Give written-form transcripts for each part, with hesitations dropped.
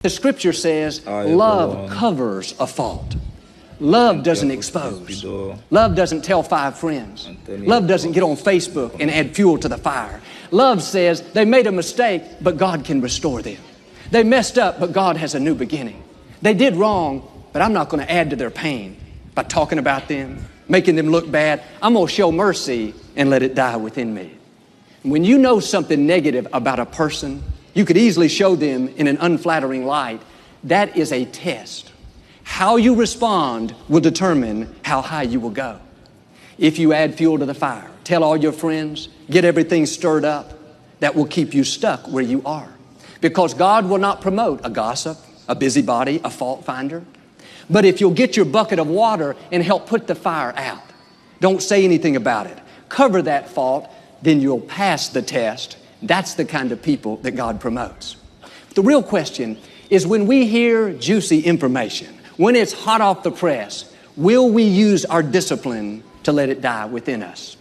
The scripture says love covers a fault. Love doesn't expose. Love doesn't tell 5 friends. Love doesn't get on Facebook and add fuel to the fire. Love says they made a mistake, but God can restore them. They messed up, but God has a new beginning. They did wrong, but I'm not going to add to their pain by talking about them, making them look bad. I'm going to show mercy and let it die within me. When you know something negative about a person, you could easily show them in an unflattering light. That is a test. How you respond will determine how high you will go. If you add fuel to the fire, tell all your friends, get everything stirred up, that will keep you stuck where you are. Because God will not promote a gossip, a busybody, a fault finder. But if you'll get your bucket of water and help put the fire out, don't say anything about it, cover that fault, then you'll pass the test. That's the kind of people that God promotes. The real question is, when we hear juicy information, when it's hot off the press, will we use our discipline to let it die within us?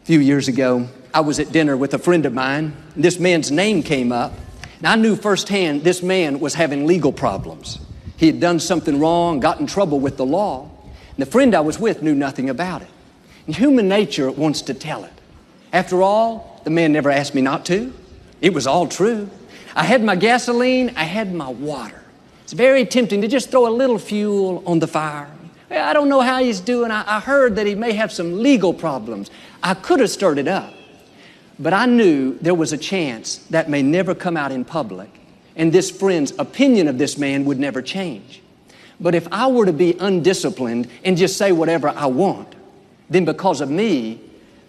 A few years ago, I was at dinner with a friend of mine. This man's name came up. And I knew firsthand this man was having legal problems. He had done something wrong, got in trouble with the law. And the friend I was with knew nothing about it. And human nature wants to tell it. After all, the man never asked me not to. It was all true. I had my gasoline, I had my water. It's very tempting to just throw a little fuel on the fire. I don't know how he's doing. I heard that he may have some legal problems. I could have stirred it up. But I knew there was a chance that may never come out in public, and this friend's opinion of this man would never change. But if I were to be undisciplined and just say whatever I want, then because of me,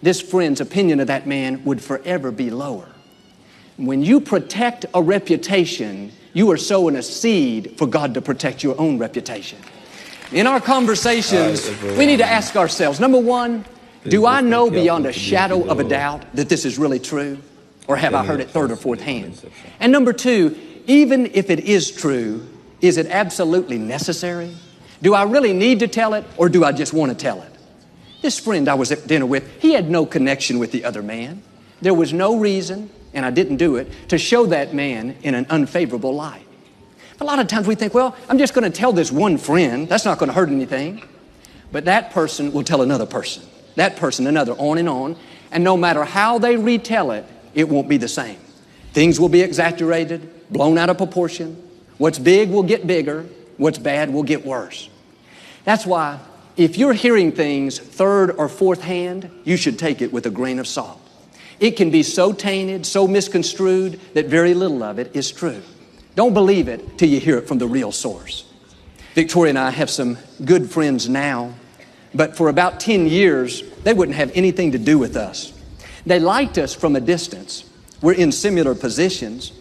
this friend's opinion of that man would forever be lower. When you protect a reputation, you are sowing a seed for God to protect your own reputation. In our conversations, we need to ask ourselves, number one, do I know beyond a shadow of a doubt that this is really true? Or have I heard it third or fourth hand? And number two, even if it is true, is it absolutely necessary? Do I really need to tell it, or do I just want to tell it? This friend I was at dinner with, he had no connection with the other man. There was no reason, and I didn't do it, to show that man in an unfavorable light. A lot of times we think, well, I'm just going to tell this one friend. That's not going to hurt anything. But that person will tell another person. That person, another, on and on. And no matter how they retell it, it won't be the same. Things will be exaggerated, blown out of proportion. What's big will get bigger. What's bad will get worse. That's why if you're hearing things third or fourth hand, you should take it with a grain of salt. It can be so tainted, so misconstrued, that very little of it is true. Don't believe it till you hear it from the real source. Victoria and I have some good friends now, but for about 10 years, they wouldn't have anything to do with us. They liked us from a distance. We're in similar positions,